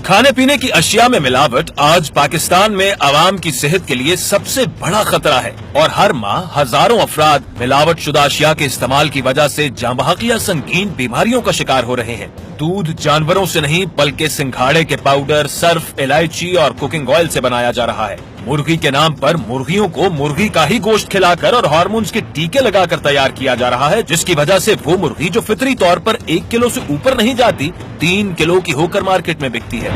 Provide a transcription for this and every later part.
کھانے پینے کی اشیاء میں ملاوٹ آج پاکستان میں عوام کی صحت کے لیے سب سے بڑا خطرہ ہے اور ہر ماہ ہزاروں افراد ملاوٹ شدہ اشیاء کے استعمال کی وجہ سے جاں بحق یا سنگین بیماریوں کا شکار ہو رہے ہیں۔ دودھ جانوروں سے نہیں بلکہ سنگھاڑے کے پاؤڈر، سرف، الائچی اور کوکنگ آئل سے بنایا جا رہا ہے۔ مرغی کے نام پر مرغیوں کو مرغی کا ہی گوشت کھلا کر اور ہارمونز کے ٹیکے لگا کر تیار کیا جا رہا ہے، جس کی وجہ سے وہ مرغی جو فطری طور پر 1 کلو سے اوپر نہیں جاتی 3 کلو کی ہو کر مارکیٹ میں بکتی ہے۔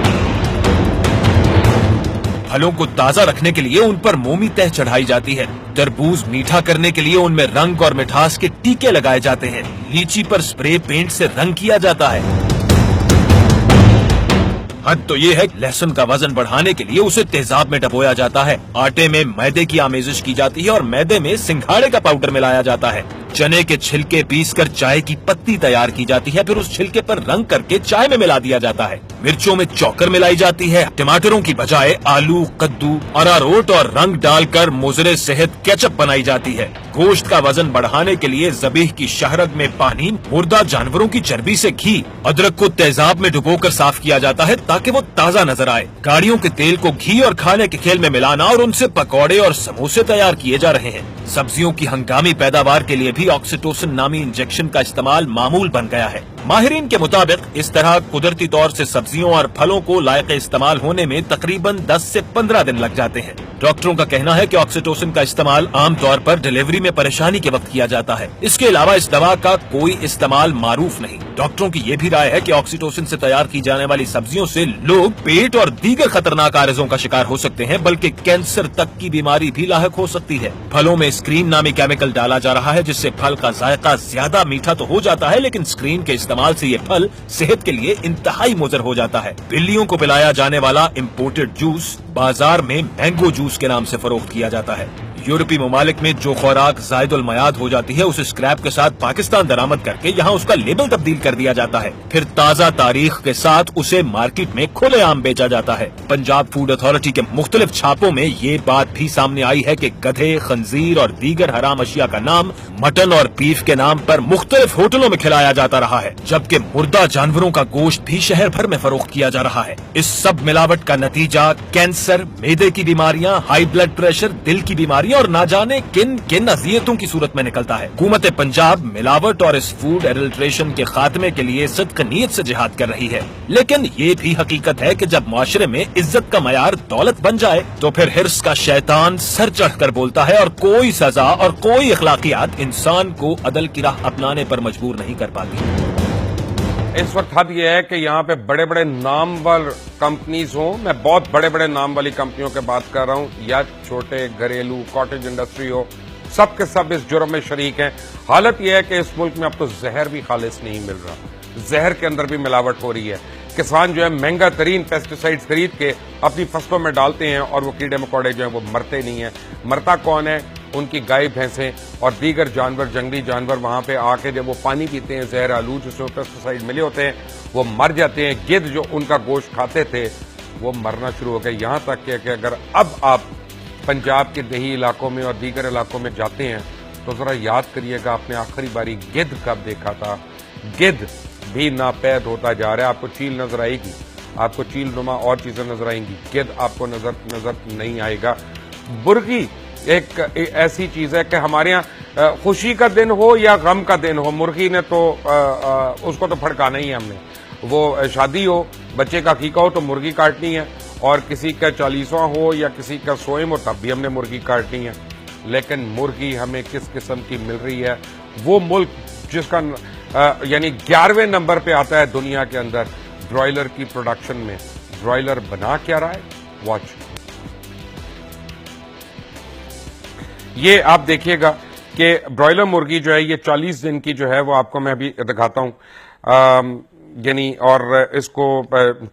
پھلوں کو تازہ رکھنے کے لیے ان پر مومی تہ چڑھائی جاتی ہے، تربوز میٹھا کرنے کے لیے ان میں رنگ اور مٹھاس کے ٹیکے لگائے جاتے ہیں، لیچی پر اسپرے پینٹ سے رنگ کیا جاتا ہے۔ حد تو یہ ہے کہ لہسن کا وزن بڑھانے کے لیے اسے تیزاب میں ڈبویا جاتا ہے، آٹے میں میدے کی آمیزش کی جاتی ہے اور میدے میں سنگھاڑے کا پاؤڈر ملایا جاتا ہے، چنے کے چھلکے پیس کر چائے کی پتی تیار کی جاتی ہے، پھر اس چھلکے پر رنگ کر کے چائے میں ملا دیا جاتا ہے، مرچوں میں چوکر ملائی جاتی ہے، ٹماٹروں کی بجائے آلو، کدو، اراروٹ اور رنگ ڈال کر مضر صحت کیچپ بنائی جاتی ہے۔ گوشت کا وزن بڑھانے کے لیے ذبیح کی شہرد میں پانی، مردہ جانوروں کی چربی سے گھی، ادرک کو تیزاب میں ڈبو کر صاف کیا جاتا ہے تاکہ وہ تازہ نظر آئے۔ گاڑیوں کے تیل کو گھی اور کھانے کے کھیل میں ملانا اور ان سے پکوڑے اور سموسے تیار کیے جا رہے ہیں۔ سبزیوں کی ہنگامی پیداوار کے لیے بھی آکسیٹوسن نامی انجیکشن کا استعمال معمول بن گیا ہے۔ ماہرین کے مطابق اس طرح قدرتی طور سے سبزیوں اور پھلوں کو لائق استعمال ہونے میں تقریباً 10 سے 15 دن لگ جاتے ہیں۔ ڈاکٹروں کا کہنا ہے کہ آکسیٹوسن کا استعمال عام طور پر ڈیلیوری میں پریشانی کے وقت کیا جاتا ہے، اس کے علاوہ اس دوا کا کوئی استعمال معروف نہیں۔ ڈاکٹروں کی یہ بھی رائے ہے کہ آکسیٹوسن سے تیار کی جانے والی سبزیوں سے لوگ پیٹ اور دیگر خطرناک عارضوں کا شکار ہو سکتے ہیں، بلکہ کینسر تک کی بیماری بھی لاحق ہو سکتی ہے۔ پھلوں میں اسکرین نامی کیمیکل ڈالا جا رہا ہے جس سے پھل کا ذائقہ زیادہ میٹھا تو ہو جاتا ہے، لیکن اسکرین کے استعمال سے یہ پھل صحت کے لیے انتہائی مضر ہو جاتا ہے۔ بلیوں کو پلایا جانے والا امپورٹڈ جوس بازار میں مینگو جوس کے نام سے فروخت کیا جاتا ہے۔ یورپی ممالک میں جو خوراک زائد المیعاد ہو جاتی ہے اسے اسکریپ کے ساتھ پاکستان درآمد کر کے یہاں اس کا لیبل تبدیل کر دیا جاتا ہے، پھر تازہ تاریخ کے ساتھ اسے مارکیٹ میں کھلے عام بیچا جاتا ہے۔ پنجاب فوڈ اتھارٹی کے مختلف چھاپوں میں یہ بات بھی سامنے آئی ہے کہ گدھے، خنزیر اور دیگر حرام اشیاء کا نام مٹن اور بیف کے نام پر مختلف ہوٹلوں میں کھلایا جاتا رہا ہے، جبکہ مردہ جانوروں کا گوشت بھی شہر بھر میں فروخت کیا جا رہا ہے۔ اس سب ملاوٹ کا نتیجہ کینسر، معدے کی بیماریاں، ہائی بلڈ پریشر، دل کی بیماریاں اور نہ جانے کن کن اذیتوں کی صورت میں نکلتا ہے۔ حکومت پنجاب ملاوٹ اور اس فوڈ ایڈلٹریشن کے خاتمے کے لیے صدق نیت سے جہاد کر رہی ہے، لیکن یہ بھی حقیقت ہے کہ جب معاشرے میں عزت کا معیار دولت بن جائے تو پھر حرص کا شیطان سر چڑھ کر بولتا ہے اور کوئی سزا اور کوئی اخلاقیات انسان کو عدل کی راہ اپنانے پر مجبور نہیں کر پاتی۔ اس وقت حد یہ ہے کہ یہاں پہ بڑے بڑے نامور کمپنیز ہوں، میں بہت بڑے بڑے نام والی کمپنیوں کے بات کر رہا ہوں، یا چھوٹے گھریلو کاٹیج انڈسٹری ہو، سب کے سب اس جرم میں شریک ہیں۔ حالت یہ ہے کہ اس ملک میں اب تو زہر بھی خالص نہیں مل رہا، زہر کے اندر بھی ملاوٹ ہو رہی ہے۔ کسان جو ہے مہنگا ترین پیسٹیسائیڈ خرید کے اپنی فصلوں میں ڈالتے ہیں اور وہ کیڑے مکوڑے جو ہیں وہ مرتے نہیں ہیں۔ مرتا کون ہے؟ ان کی گائے، بھینسیں اور دیگر جانور، جنگلی جانور وہاں پہ آ کے جب وہ پانی پیتے ہیں زہر آلود جس میں پیسٹیسائیڈ ملے ہوتے ہیں وہ مر جاتے ہیں۔ گدھ جو ان کا گوشت کھاتے تھے وہ مرنا شروع ہو گئے، یہاں تک کہ اگر اب آپ پنجاب کے دیہی علاقوں میں اور دیگر علاقوں میں جاتے ہیں تو ذرا یاد کریے گا آپ نے آخری باری گدھ کب دیکھا تھا۔ گدھ بھی ناپید ہوتا جا رہا ہے، آپ کو چیل نظر آئے گی، آپ کو چیل نما اور چیزیں نظر آئیں گی، گدھ آپ کو نظر نہیں آئے گا۔ مرغی ایک ایسی چیز ہے کہ ہمارے یہاں خوشی کا دن ہو یا غم کا دن ہو، مرغی نے تو اس کو تو پھڑکانا ہی ہے ہم نے۔ وہ شادی ہو، بچے کا عقیقہ ہو تو مرغی کاٹنی ہے، اور کسی کا 40واں ہو یا کسی کا سوئم ہو تب بھی ہم نے مرغی کاٹنی ہے۔ لیکن مرغی ہمیں کس قسم کی مل رہی ہے؟ وہ ملک جس کا یعنی 11ویں نمبر پہ آتا ہے دنیا کے اندر برائلر کی پروڈکشن میں، برائلر بنا کیا رہا ہے؟ واچ یہ آپ دیکھیے گا کہ برائلر مرغی جو ہے یہ 40 دن کی جو ہے وہ آپ کو میں ابھی دکھاتا ہوں، یعنی اور اس کو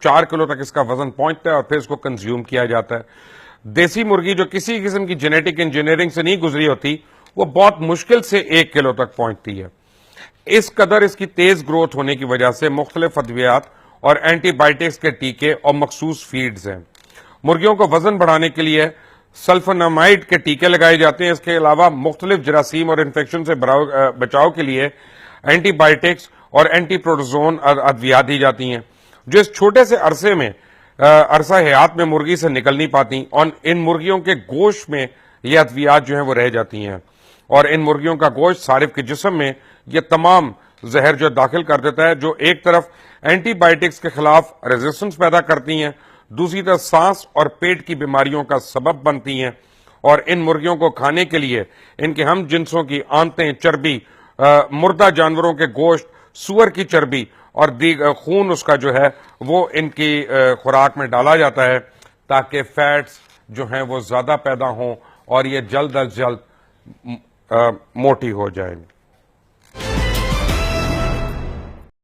4 کلو تک اس کا وزن پہنچتا ہے اور پھر اس کو کنزیوم کیا جاتا ہے۔ دیسی مرغی جو کسی قسم کی جینیٹک انجینئرنگ سے نہیں گزری ہوتی وہ بہت مشکل سے 1 کلو تک پہنچتی ہے۔ اس قدر اس کی تیز گروتھ ہونے کی وجہ سے مختلف ادویات اور اینٹی بائیوٹکس کے ٹیکے اور مخصوص فیڈز ہیں۔ مرغیوں کو وزن بڑھانے کے لیے سلفونامائڈ کے ٹیکے لگائے جاتے ہیں، اس کے علاوہ مختلف جراثیم اور انفیکشن سے بچاؤ کے لیے اینٹی بائیوٹکس اور اینٹی پروٹوزون ادویات دی جاتی ہیں، جو اس چھوٹے سے عرصے میں عرصہ حیات میں مرغی سے نکل نہیں پاتی اور ان مرغیوں کے گوشت میں یہ ادویات جو ہیں وہ رہ جاتی ہیں اور ان مرغیوں کا گوشت صارف کے جسم میں یہ تمام زہر جو داخل کر دیتا ہے جو ایک طرف اینٹی بائیوٹکس کے خلاف ریزسٹنس پیدا کرتی ہیں، دوسری طرف سانس اور پیٹ کی بیماریوں کا سبب بنتی ہیں اور ان مرغیوں کو کھانے کے لیے ان کے ہم جنسوں کی آنتیں، چربی، مردہ جانوروں کے گوشت، سور کی چربی اور خون اس کا جو ہے وہ ان کی خوراک میں ڈالا جاتا ہے تاکہ فیٹس جو ہیں وہ زیادہ پیدا ہوں اور یہ جلد از جلد موٹی ہو جائیں۔